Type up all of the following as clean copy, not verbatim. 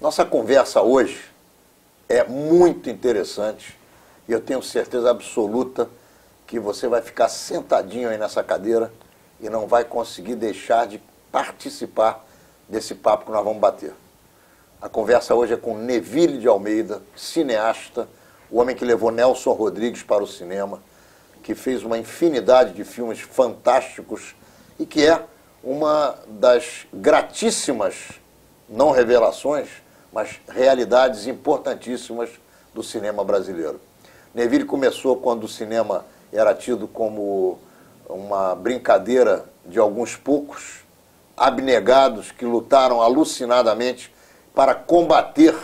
Nossa conversa hoje é muito interessante e eu tenho certeza absoluta que você vai ficar sentadinho aí nessa cadeira e não vai conseguir deixar de participar desse papo que nós vamos bater. A conversa hoje é com Neville de Almeida, cineasta, o homem que levou Nelson Rodrigues para o cinema, que fez uma infinidade de filmes fantásticos e que é uma das gratíssimas, não revelações, mas realidades importantíssimas do cinema brasileiro. Neville começou quando o cinema era tido como uma brincadeira de alguns poucos, abnegados, que lutaram alucinadamente para combater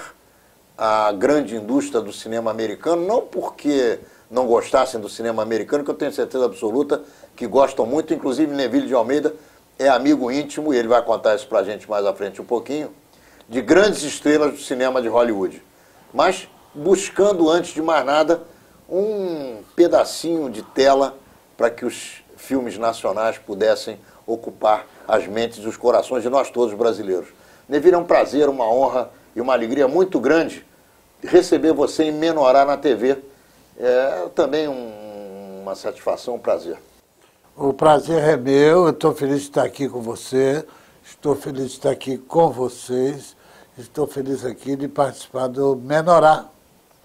a grande indústria do cinema americano, não porque não gostassem do cinema americano, que eu tenho certeza absoluta que gostam muito, inclusive Neville de Almeida é amigo íntimo, e ele vai contar isso pra gente mais à frente um pouquinho, de grandes estrelas do cinema de Hollywood, mas buscando, antes de mais nada, um pedacinho de tela para que os filmes nacionais pudessem ocupar as mentes e os corações de nós todos brasileiros. Neville, é um prazer, uma honra e uma alegria muito grande receber você em Menorá na TV. É também uma satisfação, um prazer. O prazer é meu, eu estou feliz de estar aqui com você, estou feliz de estar aqui com vocês, estou feliz aqui de participar do Menorá,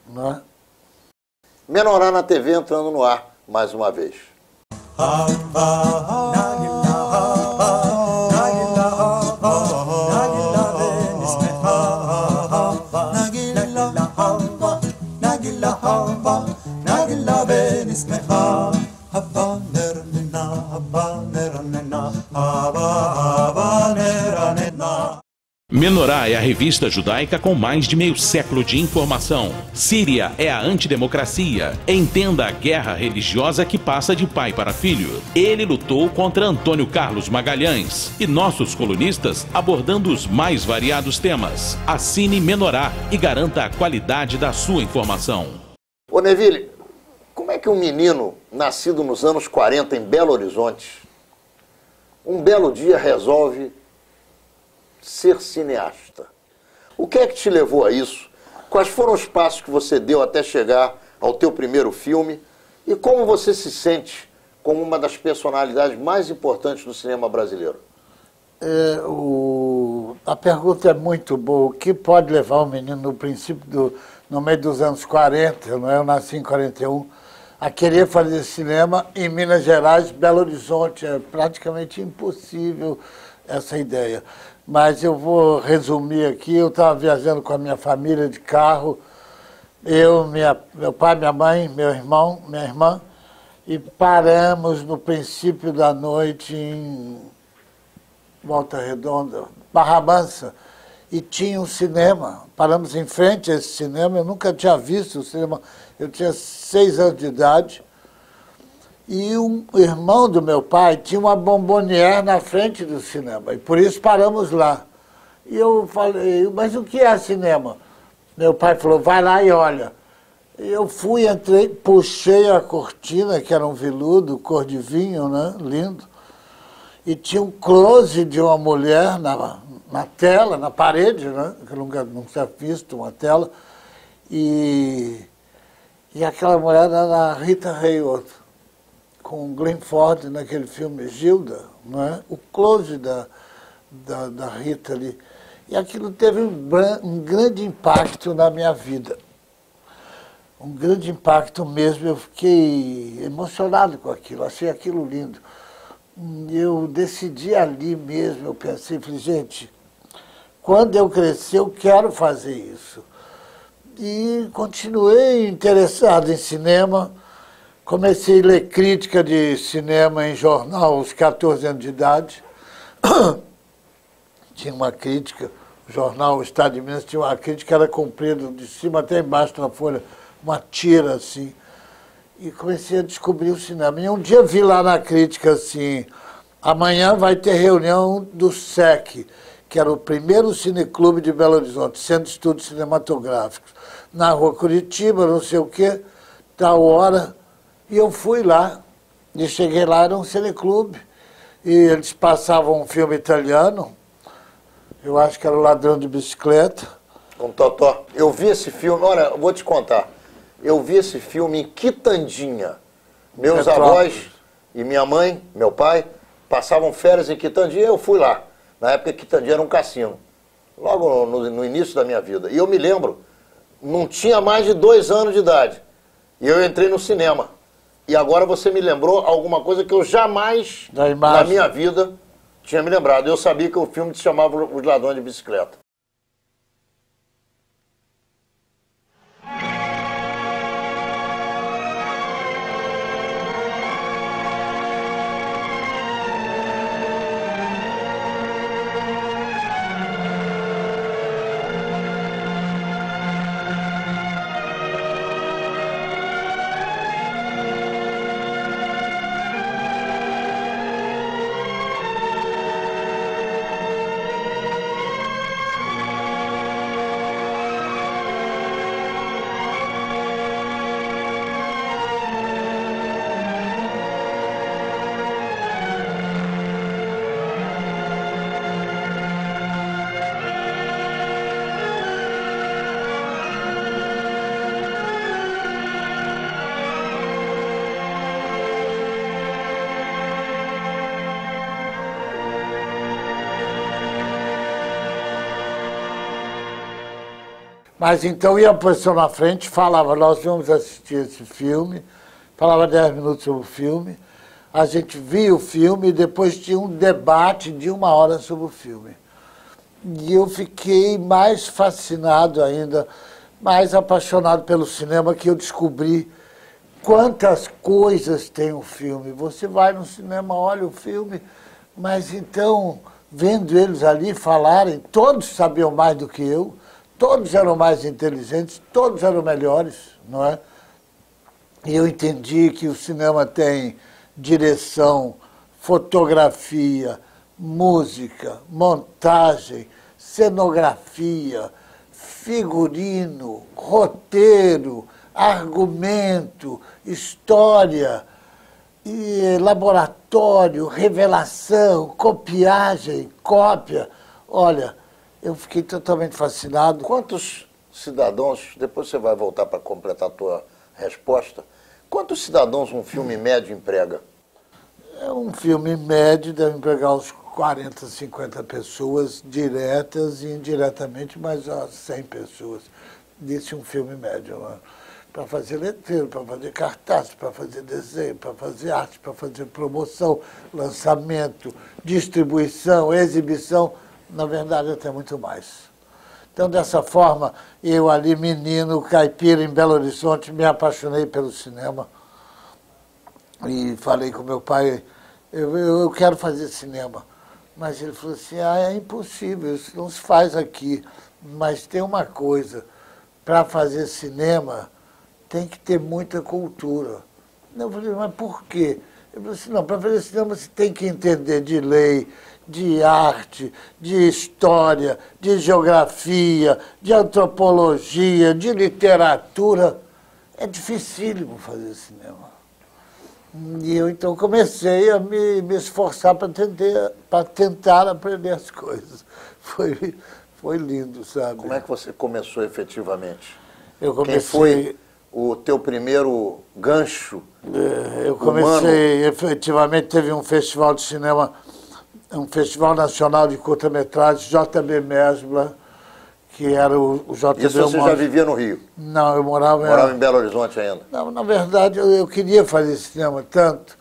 não é? Menorá na TV entrando no ar mais uma vez. Menorá é a revista judaica com mais de meio século de informação. Síria é a antidemocracia. Entenda a guerra religiosa que passa de pai para filho. Ele lutou contra Antônio Carlos Magalhães e nossos colunistas abordando os mais variados temas. Assine Menorá e garanta a qualidade da sua informação. Ô Neville, como é que um menino nascido nos anos 40 em Belo Horizonte, um belo dia resolve ser cineasta? O que é que te levou a isso? Quais foram os passos que você deu até chegar ao teu primeiro filme? E como você se sente como uma das personalidades mais importantes do cinema brasileiro? A pergunta é muito boa. O que pode levar um menino no meio dos anos 40, não é? Eu nasci em 41, a querer fazer cinema em Minas Gerais, Belo Horizonte? É praticamente impossível essa ideia. Mas eu vou resumir aqui. Eu estava viajando com a minha família de carro, meu pai, minha mãe, meu irmão, minha irmã, e paramos no princípio da noite em Volta Redonda, Barra Mansa, e tinha um cinema. Paramos em frente a esse cinema, eu nunca tinha visto o cinema, eu tinha 6 anos de idade, e um irmão do meu pai tinha uma bombonière na frente do cinema, e por isso paramos lá. E eu falei, mas o que é cinema? Meu pai falou, vai lá e olha. E eu fui, entrei, puxei a cortina, que era um veludo, cor de vinho, né, lindo, e tinha um close de uma mulher na tela, na parede, né, que eu nunca tinha visto uma tela, e aquela mulher era a Rita Hayworth, com o Glenn Ford naquele filme Gilda, não é? O close da Rita ali. E aquilo teve um grande impacto na minha vida. Um grande impacto mesmo. Eu fiquei emocionado com aquilo, achei aquilo lindo. Eu decidi ali mesmo, eu pensei, falei, gente, quando eu crescer eu quero fazer isso. E continuei interessado em cinema. Comecei a ler crítica de cinema em jornal aos 14 anos de idade. Tinha uma crítica, o jornal O Estado de Minas tinha uma crítica, era comprida de cima até embaixo na folha, uma tira assim. E comecei a descobrir o cinema. E um dia vi lá na crítica assim, amanhã vai ter reunião do SEC, que era o primeiro cineclube de Belo Horizonte, Centro de Estudos Cinematográficos, na rua Curitiba, não sei o quê, tal hora. E eu fui lá, e cheguei lá, era um cineclube, e eles passavam um filme italiano, eu acho que era O Ladrão de Bicicleta, Com Totó. Eu vi esse filme, olha, eu vou te contar. Eu vi esse filme em Quitandinha. Meus avós e minha mãe, meu pai, passavam férias em Quitandinha e eu fui lá. Na época, Quitandinha era um cassino. Logo no início da minha vida. E eu me lembro, não tinha mais de 2 anos de idade. E eu entrei no cinema. E agora você me lembrou alguma coisa que eu jamais, na minha vida, tinha me lembrado. Eu sabia que o filme se chamava Os Ladrões de Bicicleta. Mas então ia a pessoa na frente, falava, nós vamos assistir esse filme, falava 10 minutos sobre o filme, a gente via o filme e depois tinha um debate de 1 hora sobre o filme. E eu fiquei mais fascinado ainda, mais apaixonado pelo cinema, que eu descobri quantas coisas tem o filme. Você vai no cinema, olha o filme, mas então, vendo eles ali falarem, todos sabiam mais do que eu, todos eram mais inteligentes, todos eram melhores, não é? E eu entendi que o cinema tem direção, fotografia, música, montagem, cenografia, figurino, roteiro, argumento, história, e laboratório, revelação, copiagem, cópia. Olha, eu fiquei totalmente fascinado. Quantos cidadãos, depois você vai voltar para completar a tua resposta, quantos cidadãos um filme médio emprega? É um filme médio, deve empregar uns 40, 50 pessoas, diretas e indiretamente, mas 100 pessoas. Disse um filme médio, né? Para fazer letreiro, para fazer cartaz, para fazer desenho, para fazer arte, para fazer promoção, lançamento, distribuição, exibição. Na verdade, até muito mais. Então, dessa forma, eu ali, menino, caipira, em Belo Horizonte, me apaixonei pelo cinema. E falei com meu pai, eu quero fazer cinema. Mas ele falou assim, é impossível, isso não se faz aqui. Mas tem uma coisa, para fazer cinema, tem que ter muita cultura. Eu falei, mas por quê? Ele falou assim, não, para fazer cinema você tem que entender de lei, de arte, de história, de geografia, de antropologia, de literatura. É dificílimo fazer cinema. E eu então comecei a me esforçar para tentar aprender as coisas. Foi lindo, sabe? Como é que você começou efetivamente? Eu comecei... Quem foi o teu primeiro gancho? Eu comecei, efetivamente, teve um festival de cinema, um festival nacional de curta-metragem, JB Mesbla, que era o JB... Isso você já vivia no Rio? Não, eu morava em Belo Horizonte ainda? Não, na verdade, eu queria fazer cinema tanto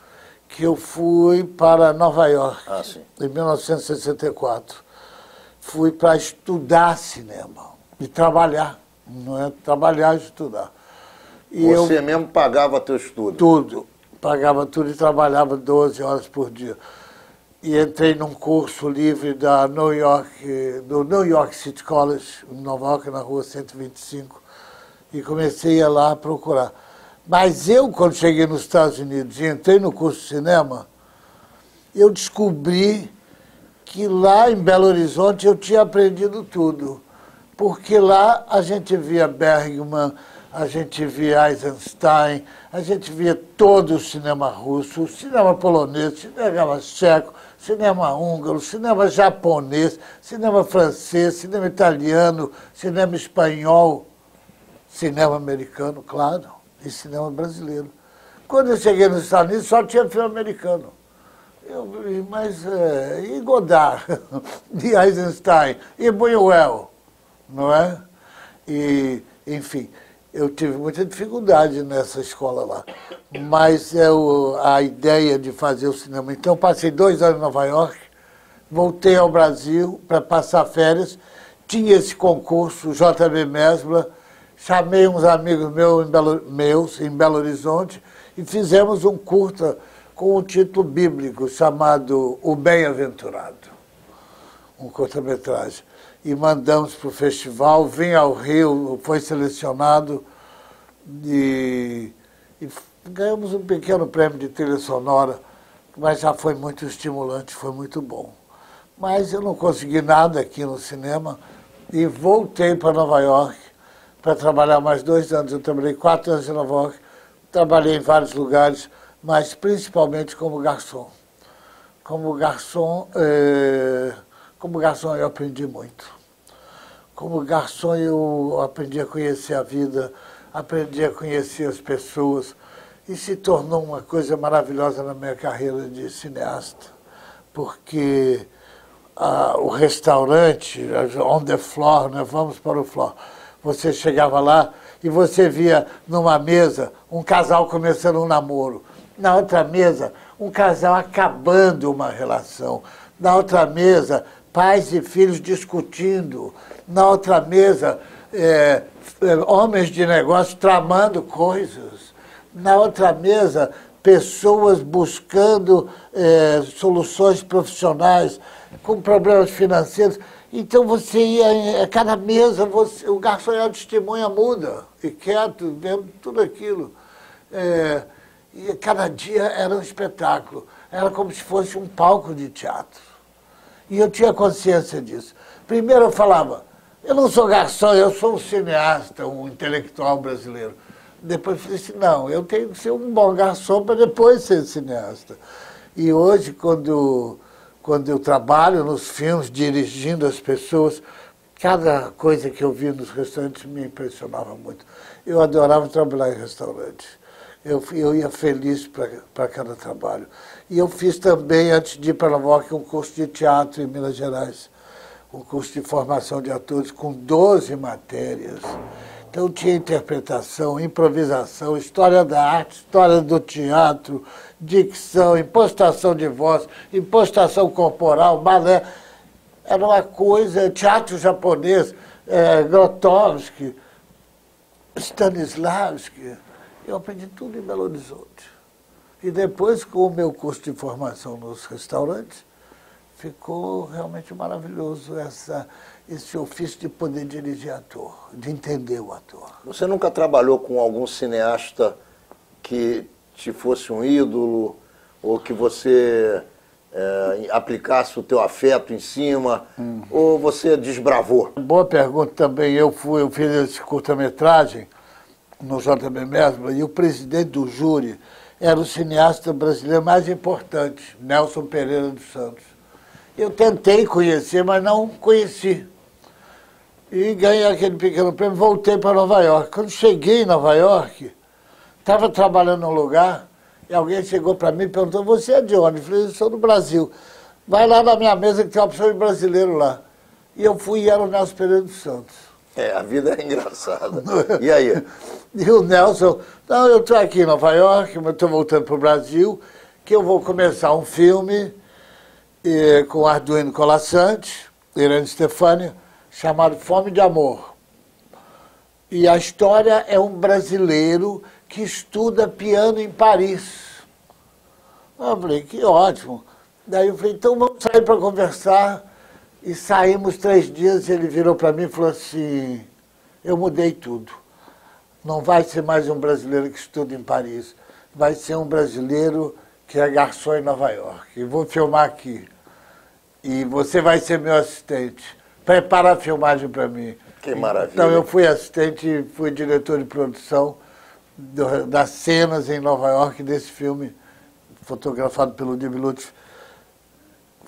que eu fui para Nova York, em 1964. Fui para estudar cinema e trabalhar, não é? Trabalhar e estudar. E você mesmo pagava teu estudo? Tudo. Pagava tudo e trabalhava 12 horas por dia. E entrei num curso livre do New York City College, em Nova York, na rua 125, e comecei a ir lá procurar. Mas eu, quando cheguei nos Estados Unidos e entrei no curso de cinema, eu descobri que lá em Belo Horizonte eu tinha aprendido tudo. Porque lá a gente via Bergman, a gente via Eisenstein, a gente via todo o cinema russo, o cinema polonês, o cinema tcheco, cinema húngaro, cinema japonês, cinema francês, cinema italiano, cinema espanhol, cinema americano, claro, e cinema brasileiro. Quando eu cheguei nos Estados Unidos, só tinha filme americano. E Godard, de Eisenstein, e Buñuel, não é? E, enfim, eu tive muita dificuldade nessa escola lá. Mas a ideia de fazer o cinema... Então, passei 2 anos em Nova York, voltei ao Brasil para passar férias, tinha esse concurso, o JB Mesbla, chamei uns amigos meus em Belo Horizonte e fizemos um curta com um título bíblico chamado O Bem-Aventurado, um curta-metragem. E mandamos para o festival, vim ao Rio, foi selecionado e ganhamos um pequeno prêmio de trilha sonora, mas já foi muito estimulante, foi muito bom. Mas eu não consegui nada aqui no cinema e voltei para Nova York para trabalhar mais 2 anos. Eu trabalhei 4 anos em Nova York, trabalhei em vários lugares, mas principalmente como garçom. Como garçom eu aprendi muito. Como garçom eu aprendi a conhecer a vida, aprendi a conhecer as pessoas e se tornou uma coisa maravilhosa na minha carreira de cineasta, porque o restaurante, on the floor, né, vamos para o floor, você chegava lá e você via numa mesa um casal começando um namoro, na outra mesa um casal acabando uma relação, na outra mesa pais e filhos discutindo, na outra mesa homens de negócio tramando coisas, na outra mesa pessoas buscando soluções profissionais com problemas financeiros. Então você ia, a cada mesa, o garçom e a testemunha muda, e quieto, vendo tudo aquilo. E cada dia era um espetáculo, era como se fosse um palco de teatro. E eu tinha consciência disso. Primeiro eu falava, eu não sou garçom, eu sou um cineasta, um intelectual brasileiro. Depois eu falei assim, não, eu tenho que ser um bom garçom para depois ser cineasta. E hoje, quando eu trabalho nos filmes, dirigindo as pessoas, cada coisa que eu vi nos restaurantes me impressionava muito. Eu adorava trabalhar em restaurante. Eu ia feliz para cada trabalho. E eu fiz também, antes de ir para Nova York, um curso de teatro em Minas Gerais, um curso de formação de atores com 12 matérias. Então tinha interpretação, improvisação, história da arte, história do teatro, dicção, impostação de voz, impostação corporal, balé. Era uma coisa, teatro japonês, Grotowski, Stanislavski. Eu aprendi tudo em Belo Horizonte. E depois, com o meu curso de formação nos restaurantes, ficou realmente maravilhoso esse ofício de poder dirigir ator, de entender o ator. Você nunca trabalhou com algum cineasta que te fosse um ídolo, ou que você aplicasse o teu afeto em cima, ou você desbravou? Boa pergunta também. Eu fiz esse curta-metragem no JB Mesbla, e o presidente do júri era o cineasta brasileiro mais importante, Nelson Pereira dos Santos. Eu tentei conhecer, mas não conheci. E ganhei aquele pequeno prêmio, voltei para Nova York. Quando cheguei em Nova York, estava trabalhando num lugar, e alguém chegou para mim e perguntou, você é de onde? Eu falei, eu sou do Brasil. Vai lá na minha mesa que tem uma opção de brasileiro lá. E eu fui e era o Nelson Pereira dos Santos. A vida é engraçada. E aí? E o Nelson, não, eu estou aqui em Nova York, mas estou voltando para o Brasil, que eu vou começar um filme com Arduino Colaçante, Irene Stefania, chamado Fome de Amor. E a história é um brasileiro que estuda piano em Paris. Eu falei, que ótimo. Daí eu falei, então vamos sair para conversar. E saímos 3 dias e ele virou para mim e falou assim, eu mudei tudo. Não vai ser mais um brasileiro que estuda em Paris, vai ser um brasileiro que é garçom em Nova York. E vou filmar aqui. E você vai ser meu assistente. Prepara a filmagem para mim. Que maravilha. Então eu fui assistente e fui diretor de produção das cenas em Nova York desse filme, fotografado pelo Di Lutfi.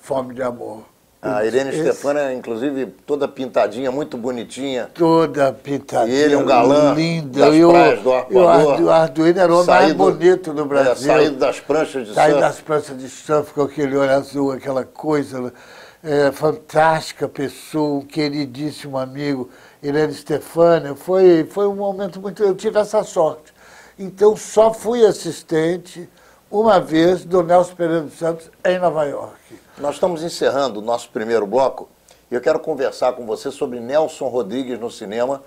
Fome de Amor. A Irene Stefani, inclusive, toda pintadinha, muito bonitinha. Toda pintadinha. E ele, um galã linda. das praias do Arpoador. O Arduino era o homem mais bonito do Brasil. Saído das pranchas de surf. Saído das pranchas de surf com aquele olho azul, aquela coisa fantástica pessoa, um queridíssimo amigo. Irene Stefani. Foi um momento muito... Eu tive essa sorte. Então, só fui assistente uma vez do Nelson Pereira dos Santos em Nova York. Nós estamos encerrando o nosso primeiro bloco e eu quero conversar com você sobre Nelson Rodrigues no cinema.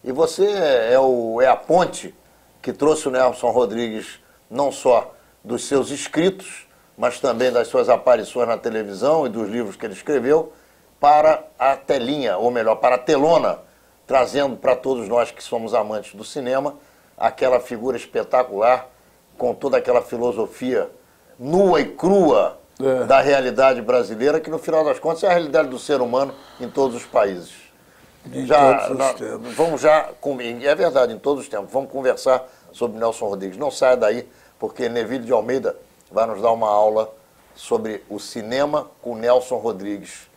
E você é a ponte que trouxe o Nelson Rodrigues não só dos seus escritos, mas também das suas aparições na televisão e dos livros que ele escreveu para a telinha, ou melhor, para a telona, trazendo para todos nós que somos amantes do cinema aquela figura espetacular com toda aquela filosofia nua e crua da realidade brasileira, que no final das contas é a realidade do ser humano em todos os países. Vamos já, é verdade, em todos os tempos, vamos conversar sobre Nelson Rodrigues. Não saia daí, porque Neville de Almeida vai nos dar uma aula sobre o cinema com Nelson Rodrigues.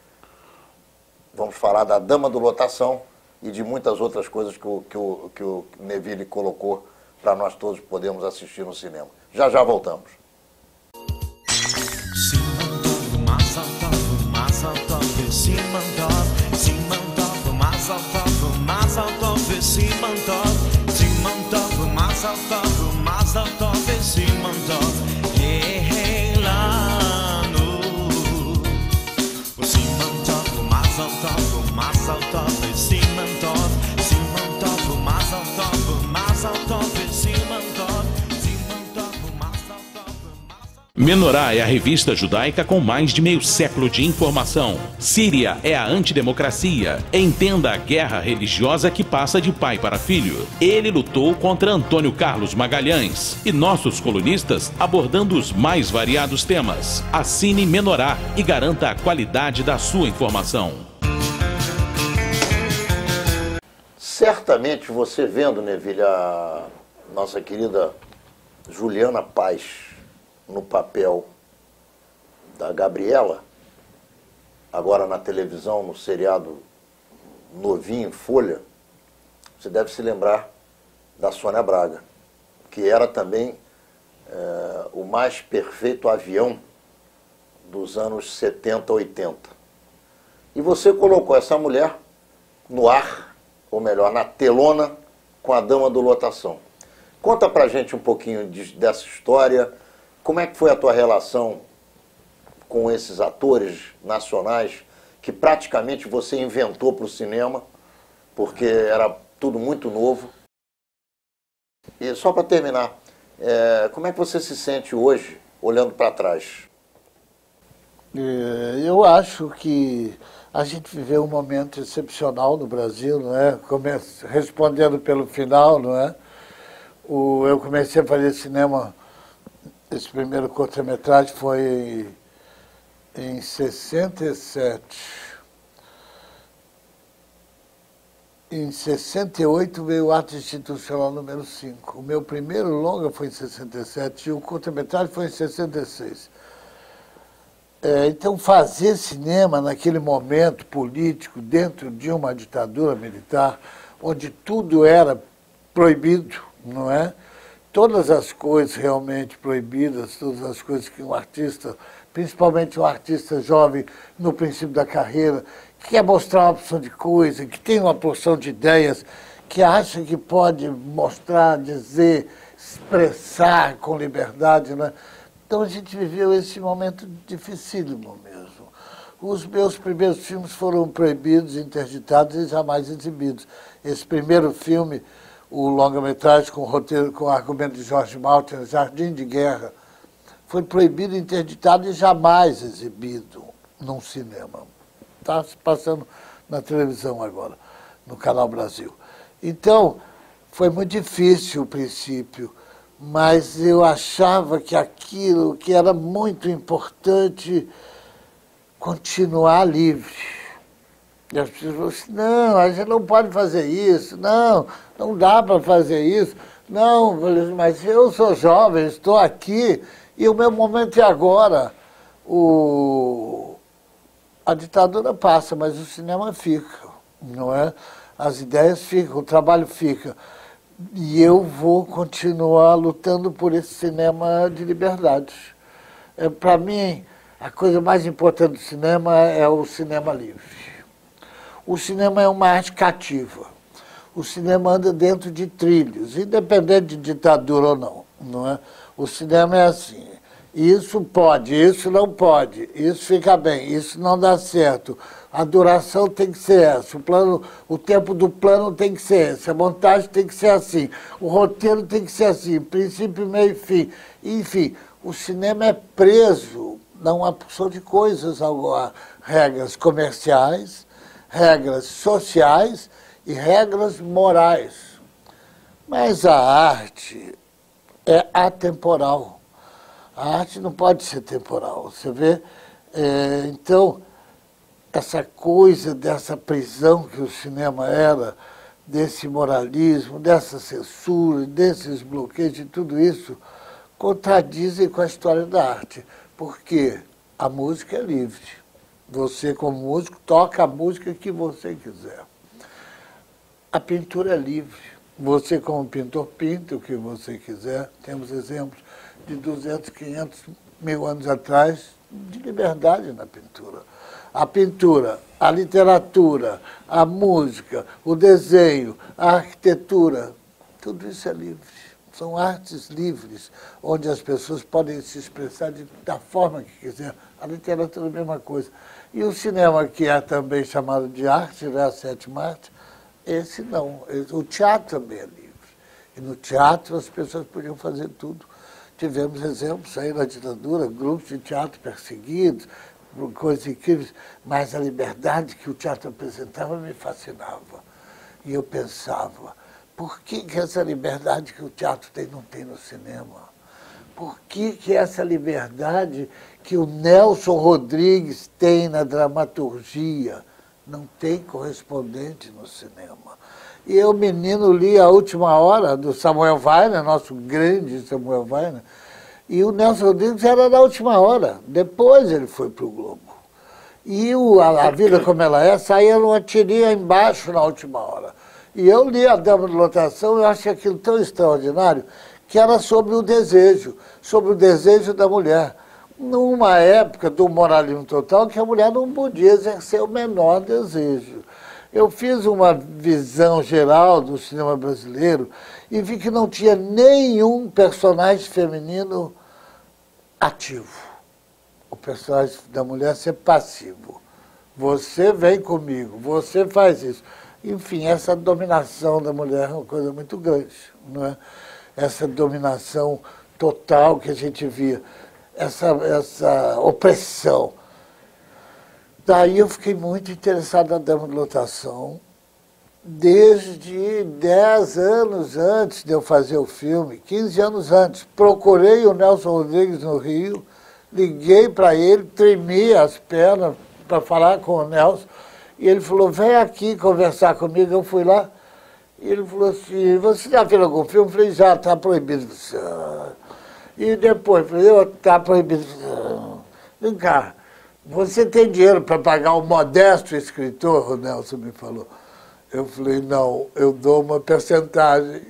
Vamos falar da Dama do Lotação e de muitas outras coisas que o Neville colocou para nós todos podermos assistir no cinema. Já voltamos. Menorá é a revista judaica com mais de meio século de informação. Síria é a antidemocracia. Entenda a guerra religiosa que passa de pai para filho. Ele lutou contra Antônio Carlos Magalhães. E nossos colunistas abordando os mais variados temas. Assine Menorá e garanta a qualidade da sua informação. Certamente você vendo, Neville, a nossa querida Juliana Paz no papel da Gabriela, agora na televisão, no seriado novinho, Folha, você deve se lembrar da Sônia Braga, que era também o mais perfeito avião dos anos 70, 80. E você colocou essa mulher no ar, ou melhor, na telona, com a Dama do Lotação. Conta pra gente um pouquinho dessa história. Como é que foi a tua relação com esses atores nacionais que praticamente você inventou para o cinema, porque era tudo muito novo? E só para terminar, como é que você se sente hoje, olhando para trás? Eu acho que a gente viveu um momento excepcional no Brasil, não é? Respondendo pelo final, não é? Eu comecei a fazer cinema. Esse primeiro curta-metragem foi em 67. Em 68 veio o Ato Institucional número 5. O meu primeiro longa foi em 67 e o curta-metragem foi em 66. Então, fazer cinema naquele momento político, dentro de uma ditadura militar, onde tudo era proibido, não é? Todas as coisas realmente proibidas, todas as coisas que um artista, principalmente um artista jovem no princípio da carreira, que quer mostrar uma porção de coisa, que tem uma porção de ideias, que acha que pode mostrar, dizer, expressar com liberdade, né? Então a gente viveu esse momento dificílimo mesmo. Os meus primeiros filmes foram proibidos, interditados e jamais exibidos. Esse primeiro filme, o longa-metragem com o argumento de Jorge Maltner, Jardim de Guerra, foi proibido, interditado e jamais exibido num cinema. Está se passando na televisão agora, no Canal Brasil. Então, foi muito difícil o princípio, mas eu achava que aquilo que era muito importante continuar livre. E as pessoas falaram assim, não, a gente não pode fazer isso, não dá para fazer isso, não, mas eu sou jovem, estou aqui, e o meu momento é agora. A ditadura passa, mas o cinema fica, não é? As ideias ficam, o trabalho fica. E eu vou continuar lutando por esse cinema de liberdade. Para mim, a coisa mais importante do cinema é o cinema livre. O cinema é uma arte cativa. O cinema anda dentro de trilhos, independente de ditadura ou não, não é? O cinema é assim, isso pode, isso não pode, isso fica bem, isso não dá certo. A duração tem que ser essa, o tempo do plano tem que ser esse, a montagem tem que ser assim, o roteiro tem que ser assim, princípio, meio e fim. Enfim, o cinema é preso a uma porção de coisas, a regras comerciais, regras sociais e regras morais. Mas a arte é atemporal. A arte não pode ser temporal, você vê? Então, essa coisa dessa prisão que o cinema era, desse moralismo, dessa censura, desses bloqueios, de tudo isso, contradizem com a história da arte. Porque a música é livre. Você, como músico, toca a música que você quiser. A pintura é livre. Você, como pintor, pinta o que você quiser. Temos exemplos de 200, 500 mil anos atrás de liberdade na pintura. A pintura, a literatura, a música, o desenho, a arquitetura, tudo isso é livre. São artes livres, onde as pessoas podem se expressar da forma que quiser. A literatura é a mesma coisa. E o cinema, que é também chamado de arte, né, a sétima arte, esse não. O teatro também é livre. E no teatro as pessoas podiam fazer tudo. Tivemos exemplos aí na ditadura, grupos de teatro perseguidos, coisas incríveis, mas a liberdade que o teatro apresentava me fascinava. E eu pensava, por que essa liberdade que o teatro tem não tem no cinema? Por que essa liberdade que o Nelson Rodrigues tem na dramaturgia não tem correspondente no cinema? E eu, menino, li A Última Hora, do Samuel Weiner, nosso grande Samuel Weiner, e o Nelson Rodrigues era da Última Hora, depois ele foi para o Globo. E A Vida Como Ela É saía numa tirinha embaixo na Última Hora. E eu li A Dama de Lotação e eu achei aquilo tão extraordinário, que era sobre o desejo da mulher. Numa época do moralismo total, que a mulher não podia exercer o menor desejo. Eu fiz uma visão geral do cinema brasileiro e vi que não tinha nenhum personagem feminino ativo. O personagem da mulher ser passivo. Você vem comigo, você faz isso. Enfim, essa dominação da mulher é uma coisa muito grande, não é? Essa dominação total que a gente via, essa opressão. Daí eu fiquei muito interessado na Dama de Lotação, desde 10 anos antes de eu fazer o filme, 15 anos antes. Procurei o Nelson Rodrigues no Rio, liguei para ele, tremi as pernas para falar com o Nelson, e ele falou, vem aqui conversar comigo. Eu fui lá, e ele falou assim, você já fez algum filme? Eu falei, já, está proibido. E depois, eu falei, está proibido. Vem cá. Você tem dinheiro para pagar um modesto escritor? O Nelson me falou. Eu falei, não, eu dou uma percentagem.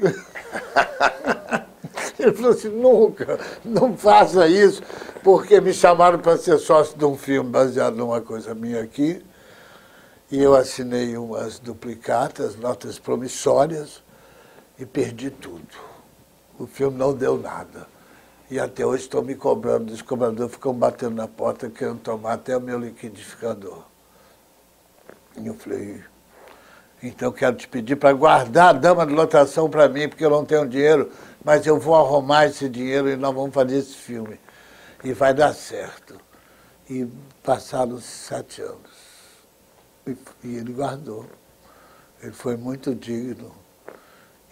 Ele falou assim, nunca, não faça isso, porque me chamaram para ser sócio de um filme baseado numa coisa minha aqui, e eu assinei umas duplicatas, notas promissórias, e perdi tudo. O filme não deu nada. E até hoje estou me cobrando, os cobradores ficam batendo na porta, querendo tomar até o meu liquidificador. E eu falei, então quero te pedir para guardar a Dama de Lotação para mim, porque eu não tenho dinheiro, mas eu vou arrumar esse dinheiro e nós vamos fazer esse filme. E vai dar certo. E passaram 7 anos. E ele guardou. Ele foi muito digno.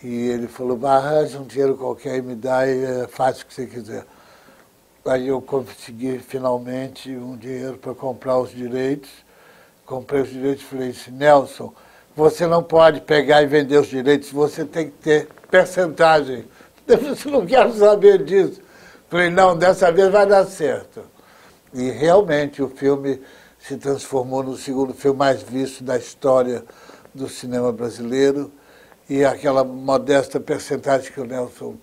E ele falou, arranja um dinheiro qualquer e me dá e faz o que você quiser. Aí eu consegui finalmente um dinheiro para comprar os direitos. Comprei os direitos e falei assim, Nelson, você não pode pegar e vender os direitos, você tem que ter percentagem. Eu não quero saber disso. Falei, não, dessa vez vai dar certo. E realmente o filme se transformou no segundo filme mais visto da história do cinema brasileiro, e aquela modesta percentagem que o Nelson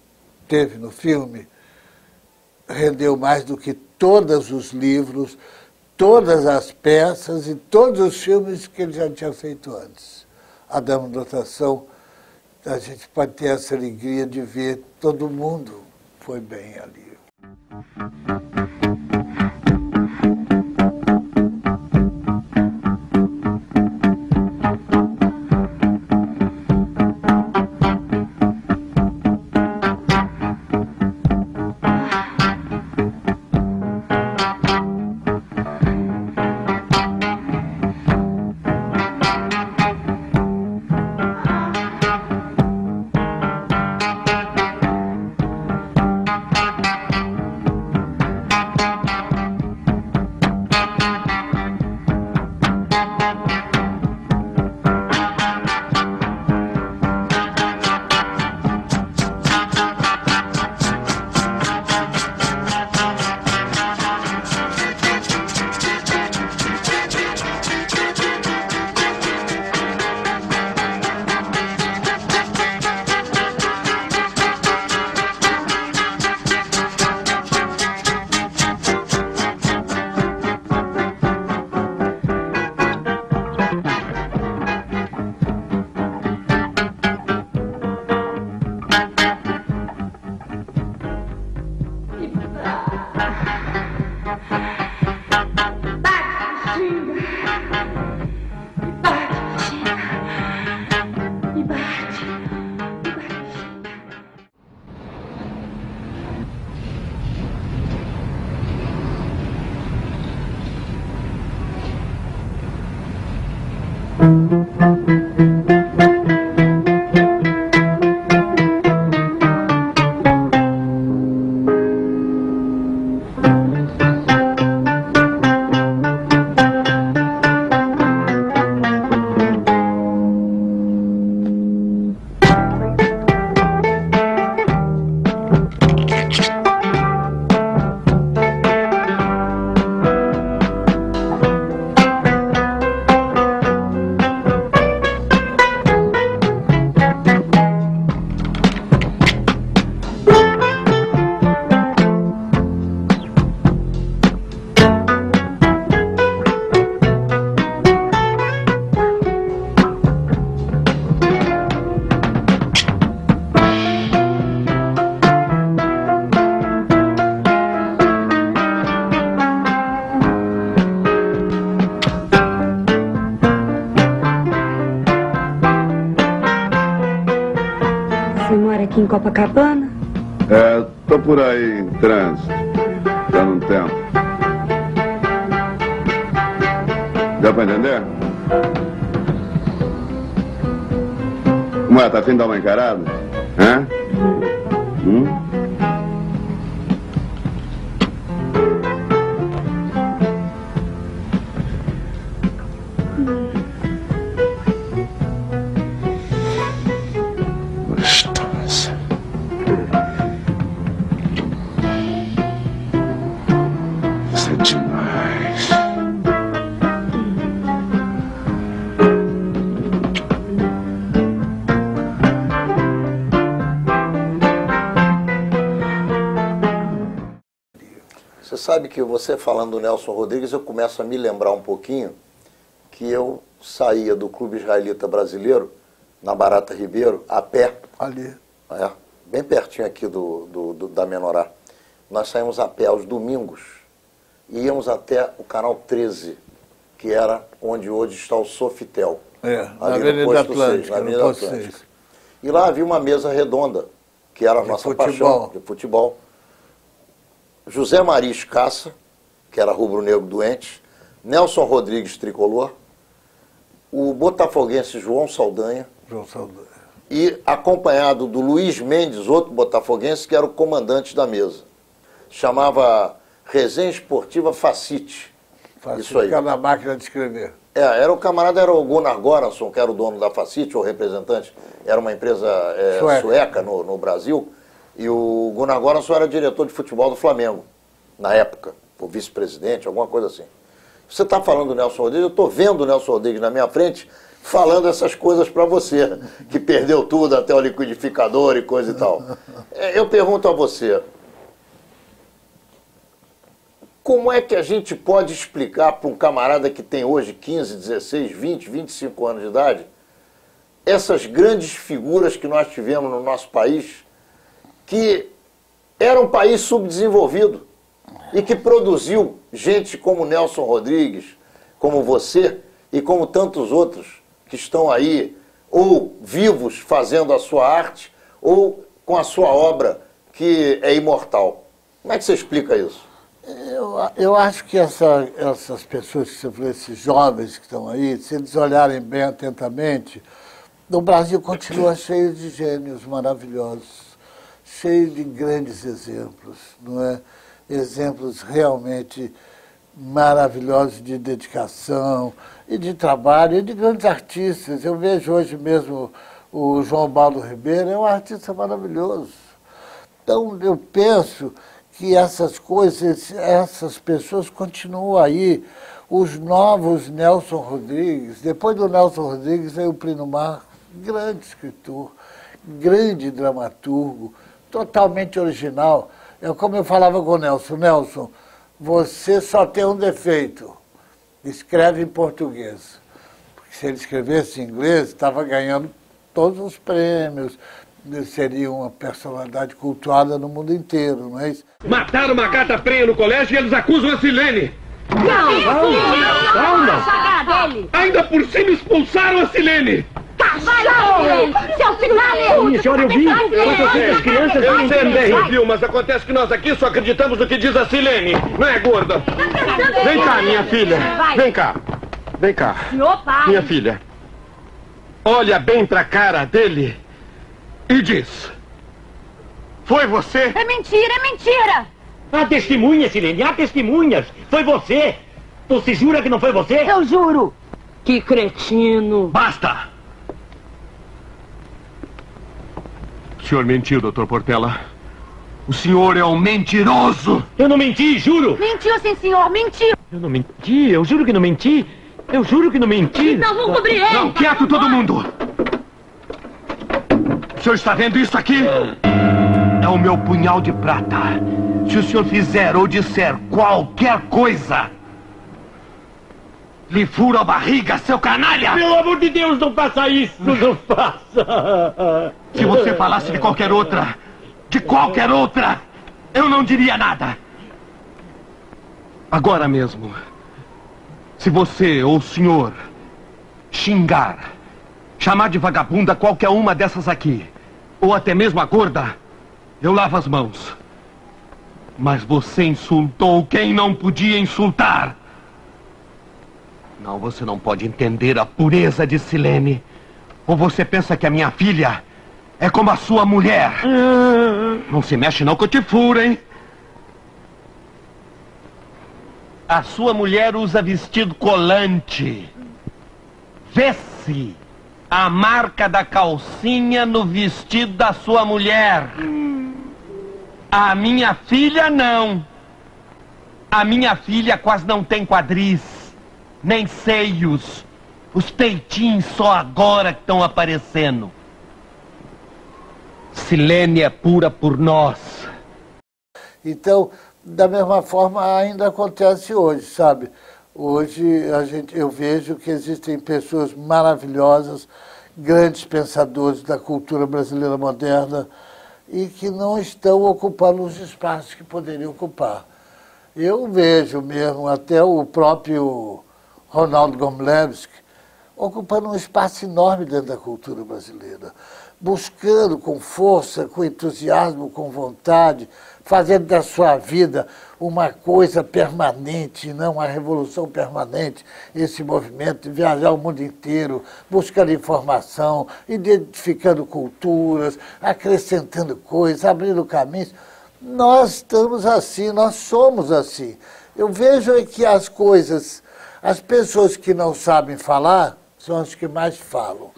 teve no filme rendeu mais do que todos os livros, todas as peças e todos os filmes que ele já tinha feito antes. A Dama da Lotação, a gente pode ter essa alegria de ver todo mundo foi bem ali. Aqui em Copacabana? É, tô por aí em trânsito, já não tempo. Deu pra entender? Como é, tá afim de dar uma encarada? Hã? Você sabe que você falando do Nelson Rodrigues, eu começo a me lembrar um pouquinho que eu saía do Clube Israelita Brasileiro, na Barata Ribeiro, a pé. Ali. Bem pertinho aqui da Menorá. Nós saímos a pé aos domingos e íamos até o Canal 13, que era onde hoje está o Sofitel. Na Avenida Atlântica. E lá havia uma mesa redonda, que era a nossa paixão de futebol. José Maria Escassa, que era rubro-negro doente, Nelson Rodrigues tricolor, o botafoguense João Saldanha, e acompanhado do Luiz Mendes, outro botafoguense, que era o comandante da mesa. Chamava Resenha Esportiva Facite. Isso aí. Ficava na máquina de escrever. Era o camarada, era o Gunnar Goransson, que era o dono da Facite, ou representante, era uma empresa sueca no Brasil. E o Gunnar Goransson era diretor de futebol do Flamengo, na época, o vice-presidente, alguma coisa assim. Você está falando do Nelson Rodrigues, eu estou vendo o Nelson Rodrigues na minha frente falando essas coisas para você, que perdeu tudo, até o liquidificador e coisa e tal. Eu pergunto a você, como é que a gente pode explicar para um camarada que tem hoje 15, 16, 20, 25 anos de idade, essas grandes figuras que nós tivemos no nosso país, que era um país subdesenvolvido e que produziu gente como Nelson Rodrigues, como você e como tantos outros que estão aí, ou vivos fazendo a sua arte, ou com a sua obra que é imortal. Como é que você explica isso? Eu acho que essas pessoas que você falou, esses jovens que estão aí, se eles olharem bem atentamente, o Brasil continua cheio de gênios maravilhosos, cheio de grandes exemplos, não é? Exemplos realmente maravilhosos de dedicação e de trabalho e de grandes artistas. Eu vejo hoje mesmo o João Baldo Ribeiro, é um artista maravilhoso. Então eu penso que essas coisas, essas pessoas continuam aí. Os novos Nelson Rodrigues, depois do Nelson Rodrigues veio o Plínio Marcos, grande escritor, grande dramaturgo, totalmente original. Como eu falava com o Nelson, Nelson, você só tem um defeito, escreve em português. Porque se ele escrevesse em inglês, estava ganhando todos os prêmios, seria uma personalidade cultuada no mundo inteiro, não é isso? Mataram uma gata prenha no colégio e eles acusam a Silene. Não! Ainda por cima expulsaram a Silene. Seu filho maluco! Senhora, eu vi. As crianças... Eu também viu, mas acontece que nós aqui só acreditamos no que diz a Silene. Não é, gorda? Vem cá, minha filha. Vem cá. Vem cá. Minha filha. Olha bem pra cara dele e diz: foi você? É mentira, é mentira! Há testemunhas, Silene, há testemunhas. Foi você. Você jura que não foi você? Eu juro. Que cretino. Basta! O senhor mentiu, Dr. Portela. O senhor é um mentiroso! Eu não menti, juro! Mentiu, sim, senhor, mentiu! Eu não menti, eu juro que não menti. Eu juro que não menti. Então vamos cobrir ele! Não, quieto todo mundo! O senhor está vendo isso aqui? É o meu punhal de prata. Se o senhor fizer ou disser qualquer coisa, lhe furo a barriga, seu canalha! Pelo amor de Deus, não faça isso! Não faça! Se você falasse de qualquer outra, eu não diria nada. Agora mesmo, se você ou o senhor xingar, chamar de vagabunda qualquer uma dessas aqui, ou até mesmo a gorda, eu lavo as mãos. Mas você insultou quem não podia insultar. Não, você não pode entender a pureza de Silene. Ou você pensa que a minha filha é como a sua mulher? Não se mexe não que eu te furo, hein? A sua mulher usa vestido colante. Vê-se a marca da calcinha no vestido da sua mulher. A minha filha não. A minha filha quase não tem quadris, nem seios. Os peitinhos só agora que estão aparecendo. Silene é pura por nós. Então, da mesma forma, ainda acontece hoje, sabe? Hoje eu vejo que existem pessoas maravilhosas, grandes pensadores da cultura brasileira moderna e que não estão ocupando os espaços que poderiam ocupar. Eu vejo mesmo até o próprio Ronaldo Gomlewski ocupando um espaço enorme dentro da cultura brasileira, buscando com força, com entusiasmo, com vontade, fazendo da sua vida uma coisa permanente, não uma revolução permanente, esse movimento de viajar o mundo inteiro, buscando informação, identificando culturas, acrescentando coisas, abrindo caminhos. Nós estamos assim, nós somos assim. Eu vejo que as coisas, as pessoas que não sabem falar são as que mais falam.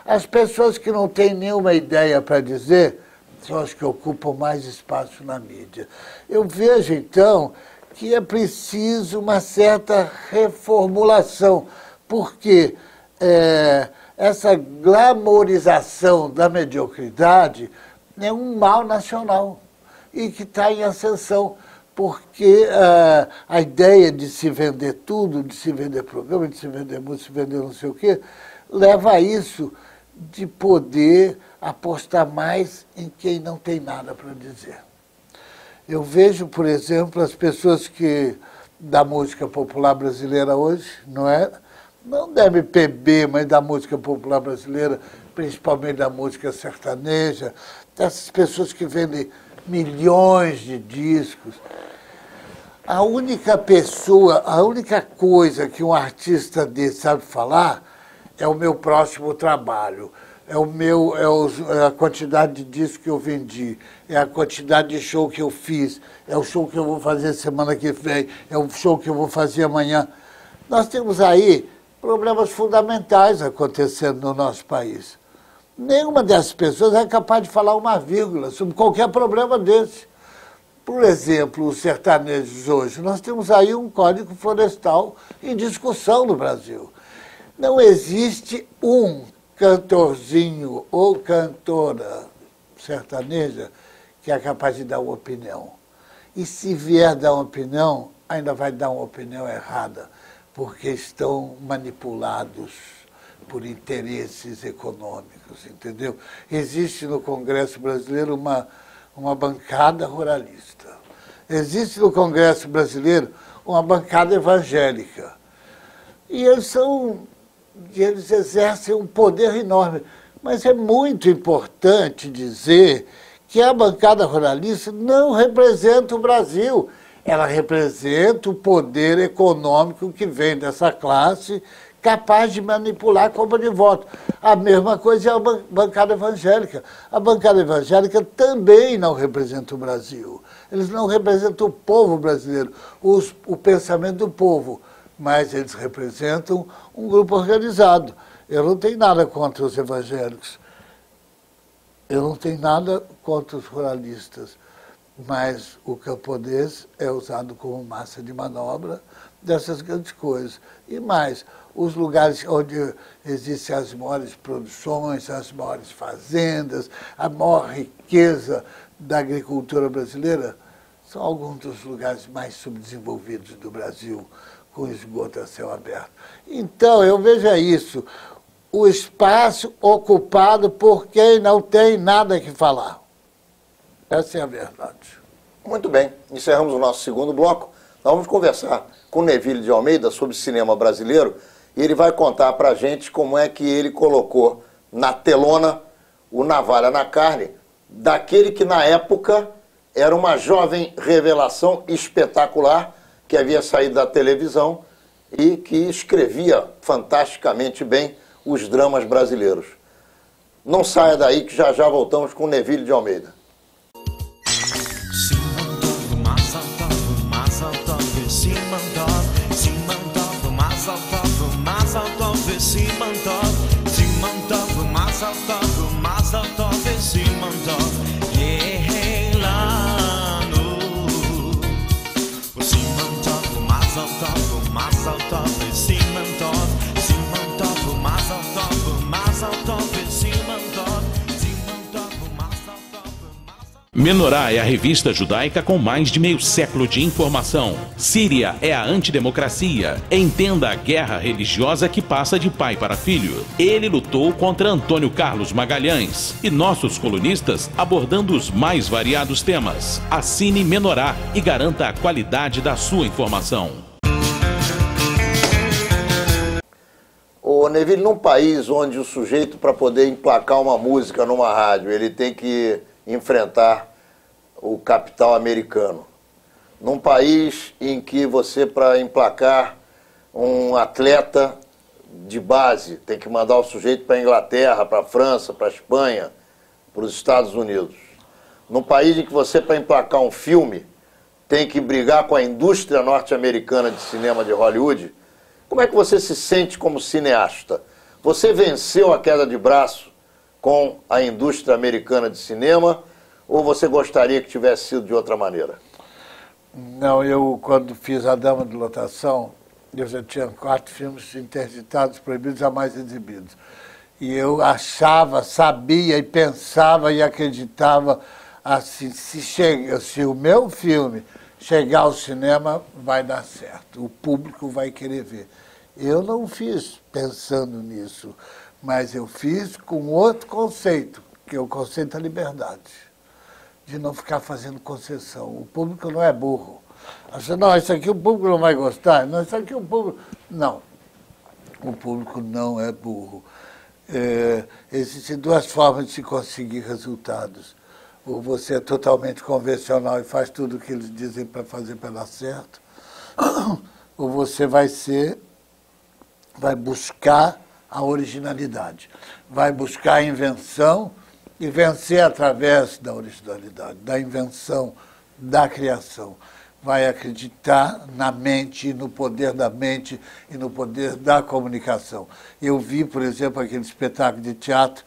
As pessoas que não têm nenhuma ideia para dizer são as que ocupam mais espaço na mídia. Eu vejo, então, que é preciso uma certa reformulação, porque essa glamorização da mediocridade é um mal nacional e que está em ascensão, porque a ideia de se vender tudo, de se vender programa, de se vender música, de se vender não sei o quê, leva a isso de poder apostar mais em quem não tem nada para dizer. Eu vejo, por exemplo, as pessoas da música popular brasileira hoje, não da MPB, mas da música popular brasileira, principalmente da música sertaneja, dessas pessoas que vendem milhões de discos. A única coisa que um artista desse sabe falar é o meu próximo trabalho, é a quantidade de discos que eu vendi, é a quantidade de show que eu fiz, é o show que eu vou fazer semana que vem, é o show que eu vou fazer amanhã. Nós temos aí problemas fundamentais acontecendo no nosso país. Nenhuma dessas pessoas é capaz de falar uma vírgula sobre qualquer problema desse. Por exemplo, os sertanejos hoje, nós temos aí um código florestal em discussão no Brasil. Não existe um cantorzinho ou cantora sertaneja que é capaz de dar uma opinião. E se vier dar uma opinião, ainda vai dar uma opinião errada, porque estão manipulados por interesses econômicos, entendeu? Existe no Congresso brasileiro uma bancada ruralista. Existe no Congresso brasileiro uma bancada evangélica. E eles exercem um poder enorme. Mas é muito importante dizer que a bancada ruralista não representa o Brasil. Ela representa o poder econômico que vem dessa classe, capaz de manipular a compra de voto. A mesma coisa é a bancada evangélica. A bancada evangélica também não representa o Brasil. Eles não representam o povo brasileiro, o pensamento do povo, mas eles representam um grupo organizado. Eu não tenho nada contra os evangélicos, eu não tenho nada contra os ruralistas, mas o camponês é usado como massa de manobra dessas grandes coisas. E mais, os lugares onde existem as maiores produções, as maiores fazendas, a maior riqueza da agricultura brasileira, são alguns dos lugares mais subdesenvolvidos do Brasil, com esgoto a céu aberto. Então, eu vejo isso, o espaço ocupado por quem não tem nada que falar. Essa é a verdade. Muito bem, encerramos o nosso segundo bloco. Nós vamos conversar com o Neville de Almeida sobre cinema brasileiro e ele vai contar pra gente como é que ele colocou na telona o Navalha na Carne, daquele que na época era uma jovem revelação espetacular que havia saído da televisão e que escrevia fantasticamente bem os dramas brasileiros. Não saia daí que já já voltamos com o Neville de Almeida. Menorá é a revista judaica com mais de meio século de informação. Síria é a antidemocracia. Entenda a guerra religiosa que passa de pai para filho. Ele lutou contra Antônio Carlos Magalhães. E nossos colunistas abordando os mais variados temas. Assine Menorá e garanta a qualidade da sua informação. Ô Neville, num país onde o sujeito, para poder emplacar uma música numa rádio, ele tem que enfrentar o capital americano. Num país em que você, para emplacar um atleta de base, tem que mandar o sujeito para a Inglaterra, para a França, para a Espanha, para os Estados Unidos. Num país em que você, para emplacar um filme, tem que brigar com a indústria norte-americana de cinema de Hollywood, como é que você se sente como cineasta? Você venceu a queda de braço com a indústria americana de cinema ou você gostaria que tivesse sido de outra maneira? Não, eu quando fiz A Dama de Lotação, eu já tinha 4 filmes interditados, proibidos, jamais exibidos. E eu achava, sabia e pensava e acreditava assim, se o meu filme chegar ao cinema, vai dar certo, o público vai querer ver. Eu não fiz pensando nisso, mas eu fiz com outro conceito, que é o conceito da liberdade, de não ficar fazendo concessão. O público não é burro. Acha, não, isso aqui o público não vai gostar, não, isso aqui o público... Não, o público não é burro. Existem 2 formas de se conseguir resultados. Ou você é totalmente convencional e faz tudo o que eles dizem para fazer para dar certo, ou você vai buscar a originalidade, vai buscar a invenção e vencer através da originalidade, da invenção, da criação. Vai acreditar na mente, no poder da mente e no poder da comunicação. Eu vi, por exemplo, aquele espetáculo de teatro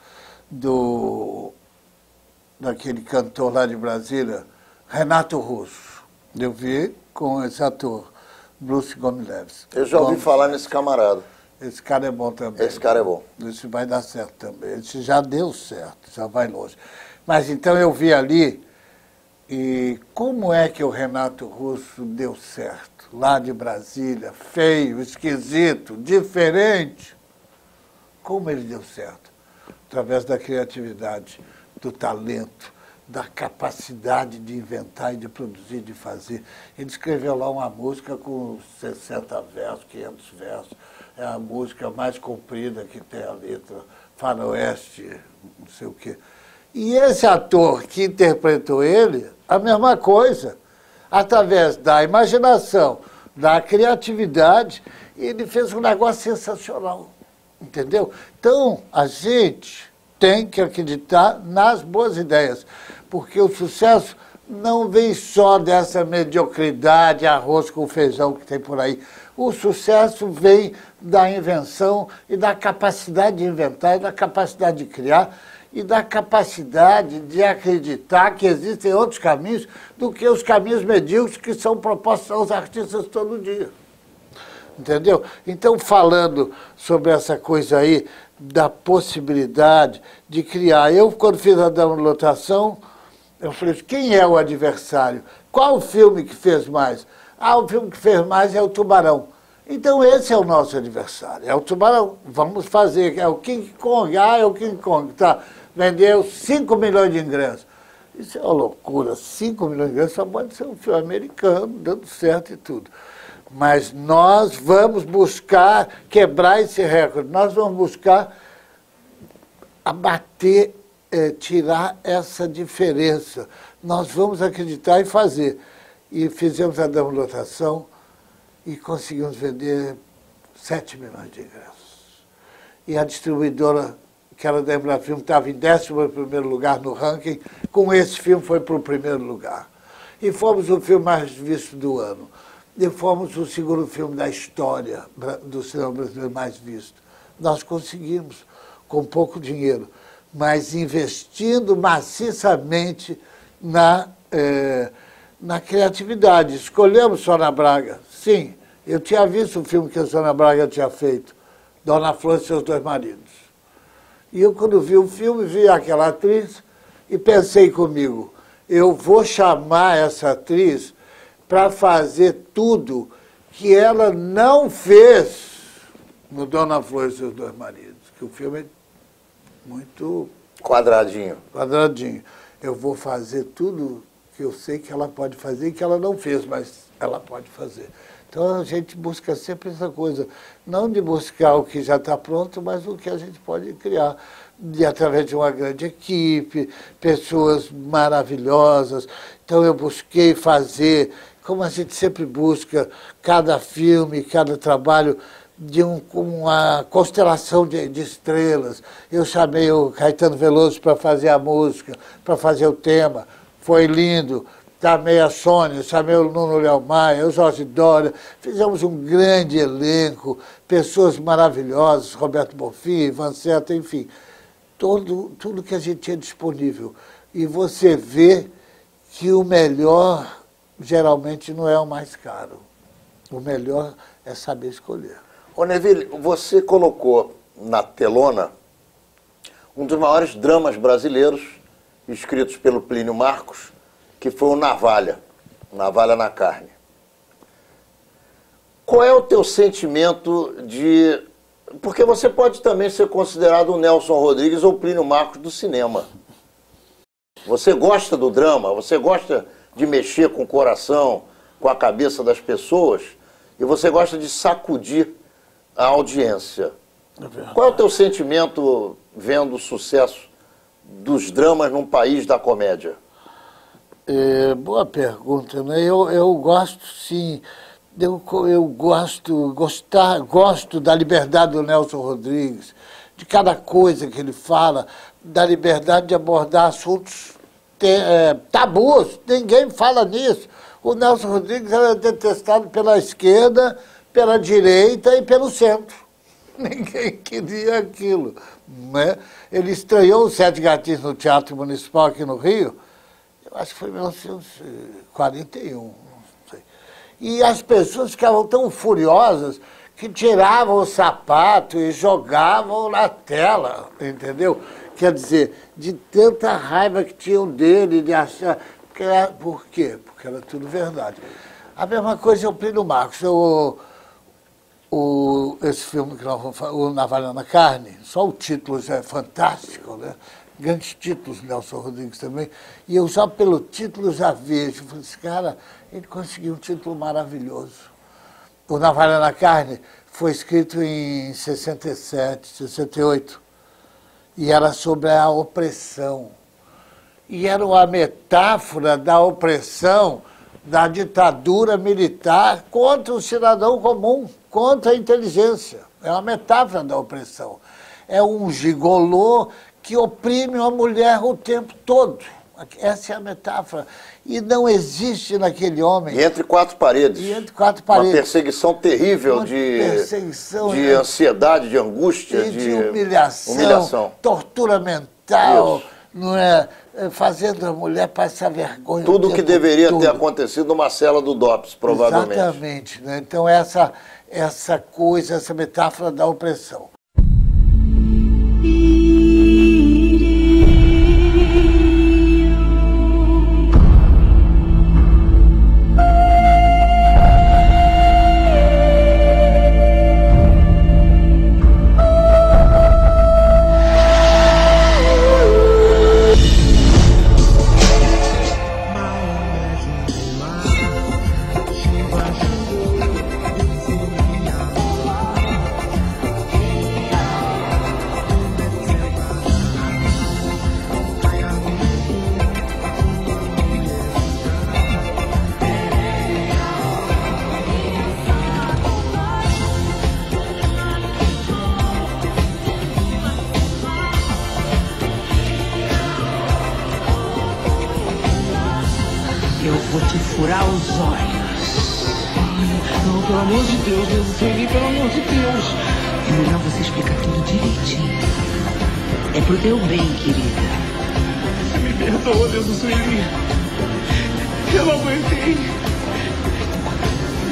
daquele cantor lá de Brasília, Renato Russo. Eu vi com esse ator, Bruce Gomes Leves. Eu já ouvi falar nesse camarada. Esse cara é bom também. Esse cara é bom. Esse vai dar certo também. Esse já deu certo, já vai longe. Mas então eu vi ali, e como é que o Renato Russo deu certo? Lá de Brasília, feio, esquisito, diferente. Como ele deu certo? Através da criatividade, do talento, da capacidade de inventar e de produzir, de fazer. Ele escreveu lá uma música com 60 versos, 500 versos. É a música mais comprida que tem a letra, faroeste, não sei o quê. E esse ator que interpretou ele, a mesma coisa. Através da imaginação, da criatividade, ele fez um negócio sensacional. Entendeu? Então, a gente tem que acreditar nas boas ideias, porque o sucesso não vem só dessa mediocridade, arroz com feijão que tem por aí. O sucesso vem da invenção e da capacidade de inventar, e da capacidade de criar, e da capacidade de acreditar que existem outros caminhos do que os caminhos medíocres que são propostos aos artistas todo dia. Entendeu? Então, falando sobre essa coisa aí, da possibilidade de criar. Eu, quando fiz A Dama de Lotação, eu falei, quem é o adversário? Qual o filme que fez mais? Ah, o filme que fez mais é o Tubarão. Então, esse é o nosso adversário, é o Tubarão. Vamos fazer, é o King Kong. Ah, é o King Kong, tá. Vendeu 5 milhões de ingressos. Isso é uma loucura, 5 milhões de ingressos só pode ser um filme americano, dando certo e tudo. Mas nós vamos buscar quebrar esse recorde, nós vamos buscar abater, tirar essa diferença. Nós vamos acreditar e fazer. E fizemos A Dama de Lotação e conseguimos vender 7 milhões de ingressos. E a distribuidora, que era da Embrafilme, estava em 11º lugar no ranking, com esse filme foi para o 1º lugar. E fomos o filme mais visto do ano. E fomos o 2º filme da história do cinema brasileiro mais visto. Nós conseguimos, com pouco dinheiro, mas investindo maciçamente na criatividade. Escolhemos Sônia Braga. Sim, eu tinha visto o filme que a Sônia Braga tinha feito, Dona Flor e Seus 2 Maridos. E eu, quando vi o filme, vi aquela atriz e pensei comigo, eu vou chamar essa atriz para fazer tudo que ela não fez no Dona Flor e Seus 2 Maridos, que o filme é muito... Quadradinho. Quadradinho. Eu vou fazer tudo que eu sei que ela pode fazer e que ela não fez, mas ela pode fazer. Então a gente busca sempre essa coisa, não de buscar o que já está pronto, mas o que a gente pode criar, através de uma grande equipe, pessoas maravilhosas. Então eu busquei fazer, como a gente sempre busca, cada filme, cada trabalho, de uma constelação de estrelas. Eu chamei o Caetano Veloso para fazer a música, para fazer o tema, foi lindo. Chamei a Sônia, chamei o Nuno Léo Maia, o Jorge Dória, fizemos um grande elenco, pessoas maravilhosas, Roberto Bonfim, Ivan Seta, enfim, tudo que a gente tinha disponível. E você vê que o melhor geralmente não é o mais caro. O melhor é saber escolher. Ô Neville, você colocou na telona um dos maiores dramas brasileiros, escritos pelo Plínio Marcos, que foi o Navalha, Navalha na Carne. Qual é o teu sentimento de... Porque você pode também ser considerado o Nelson Rodrigues ou o Plínio Marcos do cinema. Você gosta do drama, você gosta de mexer com o coração, com a cabeça das pessoas, e você gosta de sacudir a audiência. Qual é o teu sentimento vendo o sucesso dos dramas num país da comédia? Boa pergunta, né? Eu gosto, sim. Eu gosto da liberdade do Nelson Rodrigues, de cada coisa que ele fala, da liberdade de abordar assuntos tabus. Ninguém fala nisso. O Nelson Rodrigues era detestado pela esquerda, pela direita e pelo centro. Ninguém queria aquilo, né? Ele estreou os Sete Gatinhos no Teatro Municipal aqui no Rio, eu acho que foi em 1941, não sei. E as pessoas ficavam tão furiosas que tiravam o sapato e jogavam na tela, entendeu? Quer dizer, de tanta raiva que tinham dele, de achar... Por quê? Porque era tudo verdade. A mesma coisa é o Plínio Marcos. Esse filme que nós vamos falar, o Navalha na Carne, só o título já é fantástico, né? Grandes títulos, Nelson Rodrigues também. E eu só pelo título já vejo. Esse cara, ele conseguiu um título maravilhoso. O Navalha na Carne foi escrito em 67, 68. E era sobre a opressão. E era uma metáfora da opressão da ditadura militar contra o cidadão comum, contra a inteligência. É uma metáfora da opressão. É um gigolô que oprime uma mulher o tempo todo. Essa é a metáfora. E não existe naquele homem... E entre quatro paredes. E entre quatro paredes. Uma perseguição terrível de ansiedade, de angústia, de humilhação, tortura mental, isso. Não é? Fazendo a mulher passar vergonha. Tudo que deveria ter acontecido numa cela do DOPS, provavelmente. Exatamente. Né? Então, essa coisa, essa metáfora da opressão. Eu vou te furar os olhos. Não, pelo amor de Deus, Deus Sueli, pelo amor de Deus. É melhor você explicar tudo direitinho. É pro teu bem, querida. Você me perdoa, Deus Sueli. Eu não aguentei.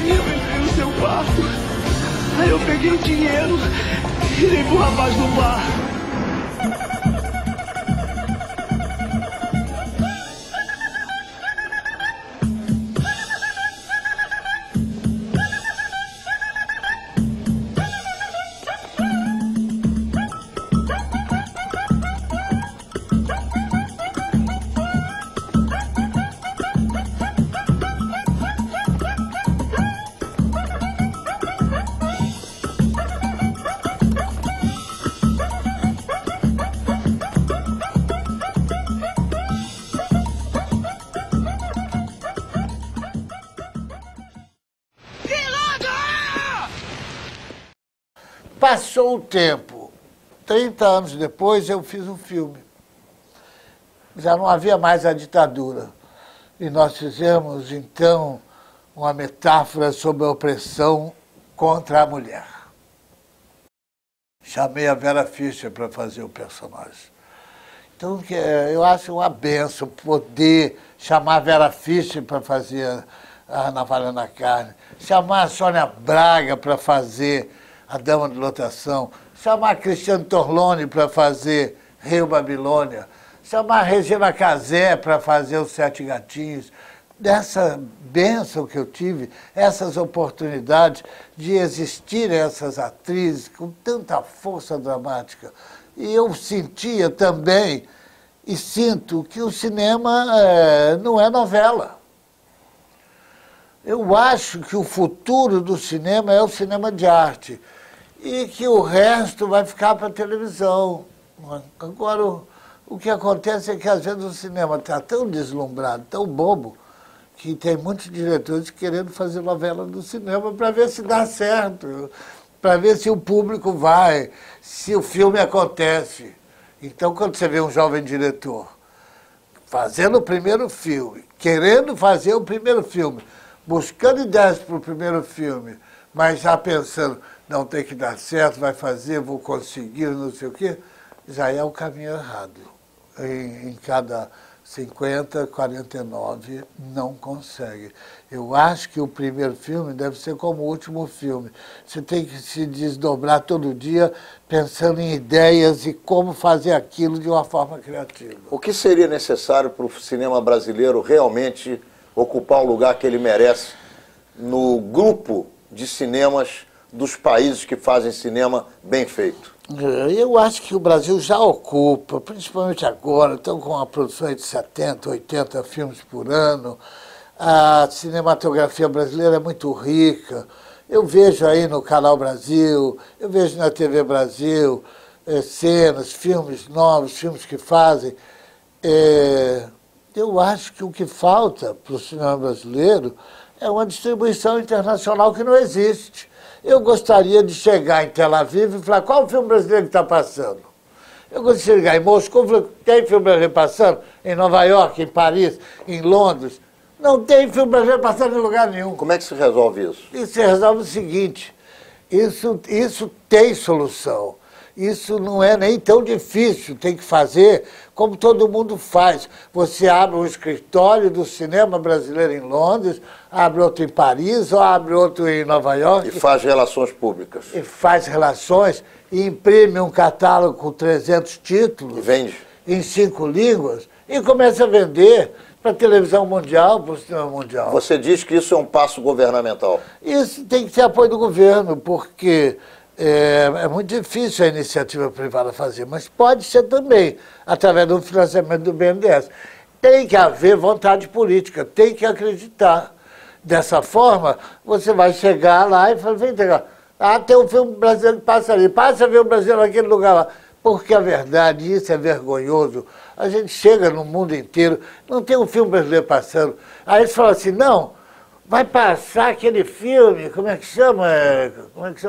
Eu entrei no seu quarto. Aí eu peguei o dinheiro e dei pro rapaz no bar. Passou o tempo. 30 anos depois, eu fiz um filme. Já não havia mais a ditadura. E nós fizemos, então, uma metáfora sobre a opressão contra a mulher. Chamei a Vera Fischer para fazer o personagem. Então, eu acho uma benção poder chamar a Vera Fischer para fazer a Navalha na Carne, chamar a Sônia Braga para fazer A Dama de Lotação, chamar a Cristiane Torlone para fazer Rio Babilônia, chamar a Regina Casé para fazer Os Sete Gatinhos. Dessa bênção que eu tive, essas oportunidades de existir essas atrizes com tanta força dramática. E eu sentia também, e sinto, que o cinema não é novela. Eu acho que o futuro do cinema é o cinema de arte e que o resto vai ficar para a televisão. Agora, o que acontece é que às vezes o cinema está tão deslumbrado, tão bobo, que tem muitos diretores querendo fazer novela do cinema para ver se dá certo, para ver se o público vai, se o filme acontece. Então, quando você vê um jovem diretor fazendo o primeiro filme, querendo fazer o primeiro filme, buscando ideias para o primeiro filme, mas já pensando, não tem que dar certo, vai fazer, vou conseguir, não sei o quê, já é o caminho errado. Em cada 50, 49 não consegue. Eu acho que o primeiro filme deve ser como o último filme. Você tem que se desdobrar todo dia pensando em ideias e como fazer aquilo de uma forma criativa. O que seria necessário para o cinema brasileiro realmente ocupar o lugar que ele merece no grupo de cinemas dos países que fazem cinema bem feito? Eu acho que o Brasil já ocupa, principalmente agora, estão com uma produção de 70, 80 filmes por ano. A cinematografia brasileira é muito rica. Eu vejo aí no Canal Brasil, eu vejo na TV Brasil, cenas, filmes novos, filmes que fazem. Eu acho que o que falta para o cinema brasileiro é uma distribuição internacional que não existe. Eu gostaria de chegar em Tel Aviv e falar, qual o filme brasileiro que está passando? Eu gostaria de chegar em Moscou e falar, tem filme brasileiro passando? Em Nova York, em Paris, em Londres? Não tem filme brasileiro passando em lugar nenhum. Como é que se resolve isso? Isso se resolve o seguinte, isso tem solução. Isso não é nem tão difícil, tem que fazer como todo mundo faz. Você abre um escritório do cinema brasileiro em Londres, abre outro em Paris, ou abre outro em Nova York. E faz relações públicas. E faz relações, e imprime um catálogo com 300 títulos. E vende. Em 5 línguas, e começa a vender para a televisão mundial, para o cinema mundial. Você diz que isso é um passo governamental. Isso tem que ter apoio do governo, porque é muito difícil a iniciativa privada fazer, mas pode ser também, através do financiamento do BNDES. Tem que haver vontade política, tem que acreditar. Dessa forma, você vai chegar lá e falar, vem cá, tem um filme brasileiro que passa ali, passa a ver o brasileiro naquele lugar lá. Porque a verdade, isso é vergonhoso, a gente chega no mundo inteiro, não tem um filme brasileiro passando. Aí eles falam assim, não, vai passar aquele filme, como é que chama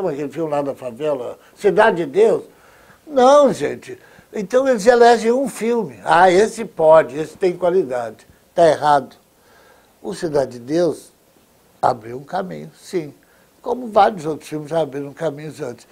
aquele filme lá da favela? Cidade de Deus? Não, gente. Então eles elegem um filme. Esse pode, esse tem qualidade. Está errado. O Cidade de Deus abriu um caminho, sim. Como vários outros filmes já abriram caminhos antes.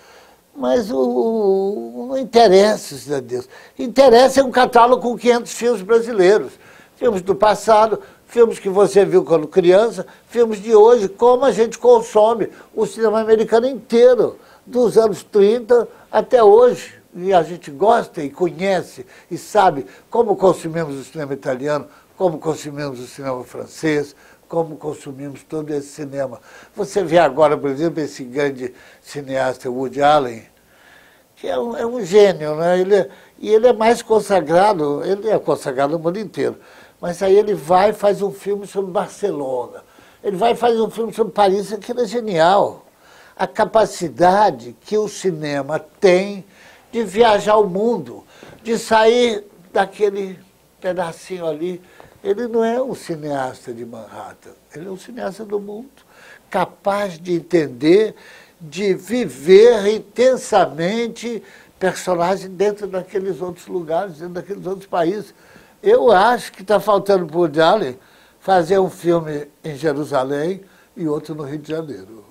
Mas não interessa o Cidade de Deus. Interessa um catálogo com 500 filmes brasileiros. Filmes do passado, filmes que você viu quando criança, filmes de hoje, como a gente consome o cinema americano inteiro, dos anos 30 até hoje. E a gente gosta e conhece e sabe como consumimos o cinema italiano, como consumimos o cinema francês, como consumimos todo esse cinema. Você vê agora, por exemplo, esse grande cineasta Woody Allen, que é um gênio, né? Ele é mais consagrado, ele é consagrado no mundo inteiro. Mas aí ele vai e faz um filme sobre Barcelona. Ele vai e faz um filme sobre Paris, aquilo é genial. A capacidade que o cinema tem de viajar o mundo, de sair daquele pedacinho ali. Ele não é um cineasta de Manhattan, ele é um cineasta do mundo, capaz de entender, de viver intensamente personagens dentro daqueles outros lugares, dentro daqueles outros países. Eu acho que está faltando para o Woody Allen fazer um filme em Jerusalém e outro no Rio de Janeiro.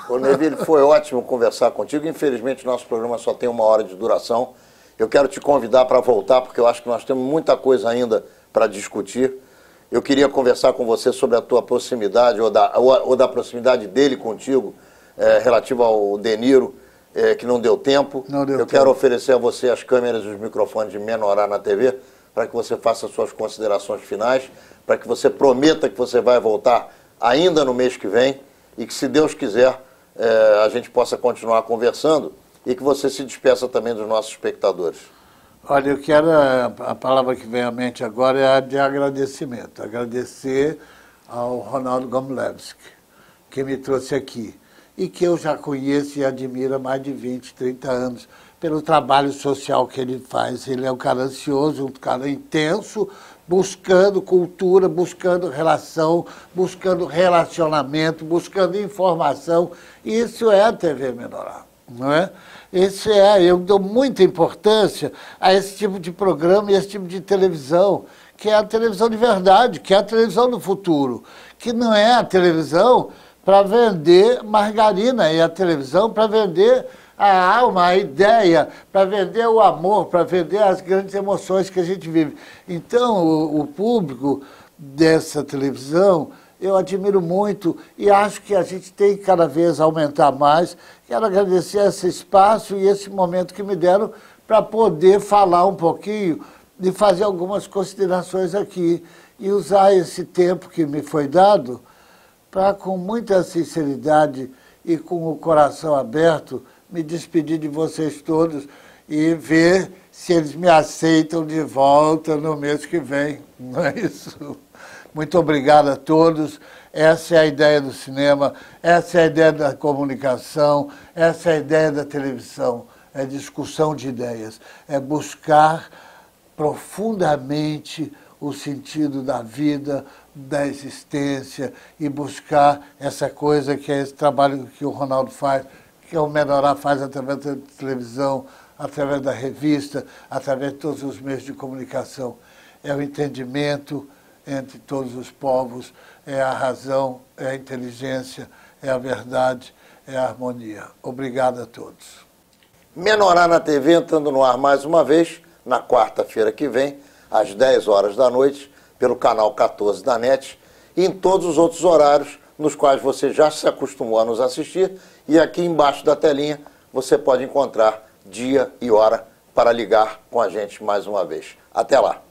Ô Neville, foi ótimo conversar contigo. Infelizmente, nosso programa só tem 1 hora de duração. Eu quero te convidar para voltar, porque eu acho que nós temos muita coisa ainda para discutir. Eu queria conversar com você sobre a tua proximidade, ou da proximidade dele contigo, relativa ao De Niro, que não deu tempo. Eu quero oferecer a você as câmeras e os microfones de Menorá na TV, para que você faça suas considerações finais, para que você prometa que você vai voltar ainda no mês que vem, e que, se Deus quiser, a gente possa continuar conversando, e que você se despeça também dos nossos espectadores. Olha, eu quero, a palavra que vem à mente agora é a de agradecimento. Agradecer ao Ronaldo Gomulewski, que me trouxe aqui, e que eu já conheço e admiro há mais de 20, 30 anos, pelo trabalho social que ele faz. Ele é um cara ansioso, um cara intenso, buscando cultura, buscando relação, buscando relacionamento, buscando informação. E isso é a TV Menorá, não é? Eu dou muita importância a esse tipo de programa e esse tipo de televisão, que é a televisão de verdade, que é a televisão do futuro, que não é a televisão para vender margarina, é a televisão para vender a alma, a ideia, para vender o amor, para vender as grandes emoções que a gente vive. Então, o público dessa televisão, eu admiro muito e acho que a gente tem que cada vez aumentar mais. Quero agradecer esse espaço e esse momento que me deram para poder falar um pouquinho e fazer algumas considerações aqui e usar esse tempo que me foi dado para, com muita sinceridade e com o coração aberto, me despedir de vocês todos e ver se eles me aceitam de volta no mês que vem. Não é isso? Muito obrigado a todos. Essa é a ideia do cinema, essa é a ideia da comunicação, essa é a ideia da televisão. É discussão de ideias, é buscar profundamente o sentido da vida, da existência e buscar essa coisa que é esse trabalho que o Ronaldo faz, que o Menorá faz através da televisão, através da revista, através de todos os meios de comunicação. É o entendimento entre todos os povos, é a razão, é a inteligência, é a verdade, é a harmonia. Obrigado a todos. Menorá na TV entrando no ar mais uma vez, na quarta-feira que vem, às 10 horas da noite, pelo canal 14 da NET, e em todos os outros horários nos quais você já se acostumou a nos assistir, e aqui embaixo da telinha você pode encontrar dia e hora para ligar com a gente mais uma vez. Até lá!